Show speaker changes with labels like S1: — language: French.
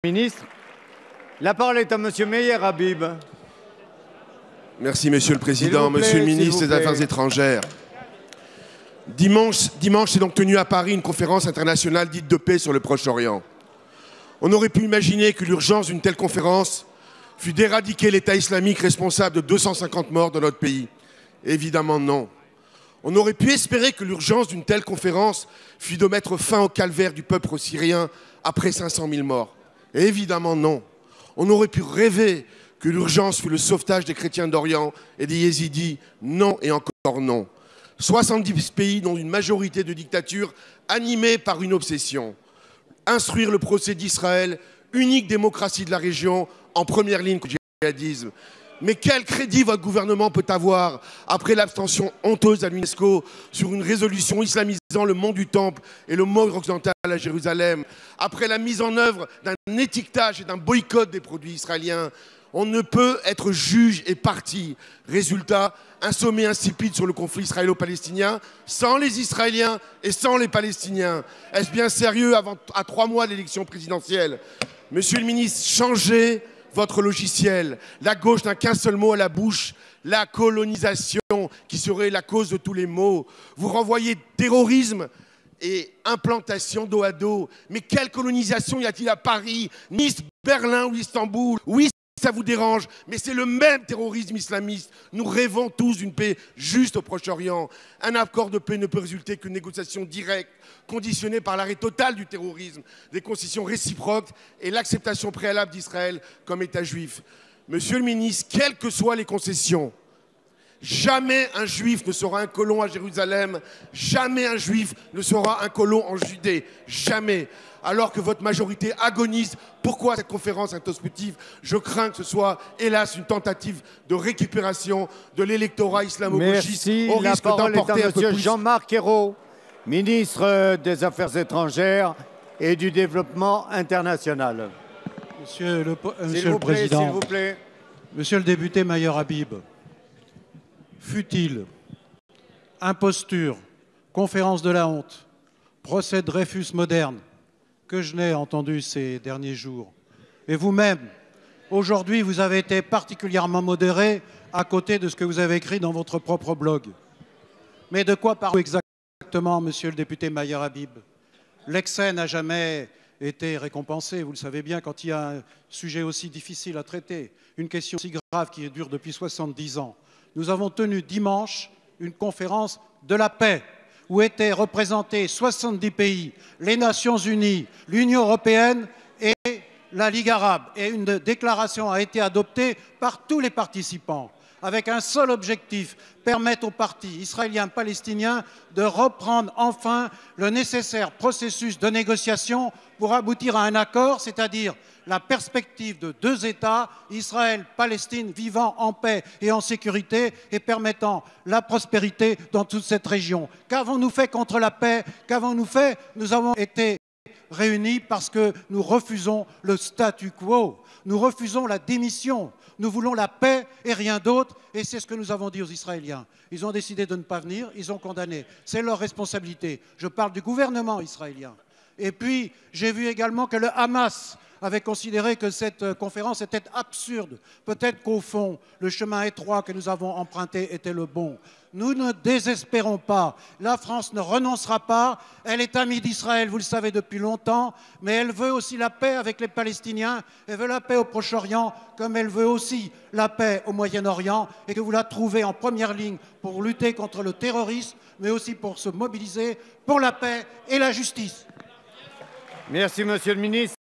S1: Ministre, la parole est à Monsieur Meyer Habib.
S2: Merci Monsieur le Président, Monsieur le Ministre des Affaires étrangères. Dimanche s'est donc tenue à Paris une conférence internationale dite de paix sur le Proche-Orient. On aurait pu imaginer que l'urgence d'une telle conférence fut d'éradiquer l'État islamique responsable de 250 morts dans notre pays. Évidemment non. On aurait pu espérer que l'urgence d'une telle conférence fut de mettre fin au calvaire du peuple syrien après 500 000 morts. Évidemment non. On aurait pu rêver que l'urgence fut le sauvetage des chrétiens d'Orient et des yézidis. Non et encore non. 70 pays dont une majorité de dictatures animées par une obsession. Instruire le procès d'Israël, unique démocratie de la région, en première ligne contre le djihadisme. Mais quel crédit votre gouvernement peut avoir après l'abstention honteuse à l'UNESCO sur une résolution islamisant le mont du Temple et le mont occidental à Jérusalem, après la mise en œuvre d'un étiquetage et d'un boycott des produits israéliens? On ne peut être juge et partie. Résultat, un sommet insipide sur le conflit israélo-palestinien, sans les Israéliens et sans les Palestiniens. Est-ce bien sérieux à 3 mois de l'élection présidentielle? Monsieur le ministre, changez votre logiciel. La gauche n'a qu'un seul mot à la bouche, la colonisation, qui serait la cause de tous les maux. Vous renvoyez terrorisme et implantation dos à dos. Mais quelle colonisation y a-t-il à Paris, Nice, Berlin ou Istanbul? Oui, ça vous dérange, mais c'est le même terrorisme islamiste. Nous rêvons tous d'une paix juste au Proche-Orient. Un accord de paix ne peut résulter qu'une négociation directe, conditionnée par l'arrêt total du terrorisme, des concessions réciproques et l'acceptation préalable d'Israël comme État juif. Monsieur le ministre, quelles que soient les concessions, jamais un juif ne sera un colon à Jérusalem, jamais un juif ne sera un colon en Judée, jamais. Alors que votre majorité agonise, pourquoi cette conférence introspective? Je crains que ce soit, hélas, une tentative de récupération de l'électorat islamo-gauchiste.
S1: Merci.
S2: Au
S1: La
S2: risque
S1: parole est
S2: d'emporter
S1: à
S2: un peu
S1: Monsieur
S2: plus.
S1: Jean-Marc Ayrault, ministre des Affaires étrangères et du Développement international.
S3: Monsieur le
S1: S'il vous
S3: Président,
S1: plaît.
S3: Monsieur le député Meyer Habib, fut-il imposture, conférence de la honte, procès de Dreyfus moderne, que je n'ai entendu ces derniers jours. Et vous-même, aujourd'hui, vous avez été particulièrement modéré à côté de ce que vous avez écrit dans votre propre blog. Mais de quoi parlez-vous exactement, monsieur le député Meyer Habib? L'excès n'a jamais été récompensé, vous le savez bien, quand il y a un sujet aussi difficile à traiter, une question si grave qui dure depuis 70 ans. Nous avons tenu dimanche une conférence de la paix, où étaient représentés 70 pays, les Nations Unies, l'Union européenne et la Ligue arabe. Et une déclaration a été adoptée par tous les participants, avec un seul objectif, permettre aux partis israéliens et palestiniens de reprendre enfin le nécessaire processus de négociation pour aboutir à un accord, c'est-à-dire la perspective de 2 États, Israël, Palestine, vivant en paix et en sécurité et permettant la prospérité dans toute cette région. Qu'avons-nous fait contre la paix? Qu'avons-nous fait? Nous avons été réunis parce que nous refusons le statu quo, nous refusons la démission, nous voulons la paix et rien d'autre, et c'est ce que nous avons dit aux Israéliens. Ils ont décidé de ne pas venir, ils ont condamné, c'est leur responsabilité. Je parle du gouvernement israélien. Et puis, j'ai vu également que le Hamas avait considéré que cette conférence était absurde. Peut-être qu'au fond, le chemin étroit que nous avons emprunté était le bon. Nous ne désespérons pas. La France ne renoncera pas. Elle est amie d'Israël, vous le savez depuis longtemps, mais elle veut aussi la paix avec les Palestiniens. Elle veut la paix au Proche-Orient, comme elle veut aussi la paix au Moyen-Orient, et que vous la trouvez en première ligne pour lutter contre le terrorisme, mais aussi pour se mobiliser pour la paix et la justice.
S1: Merci, Monsieur le ministre.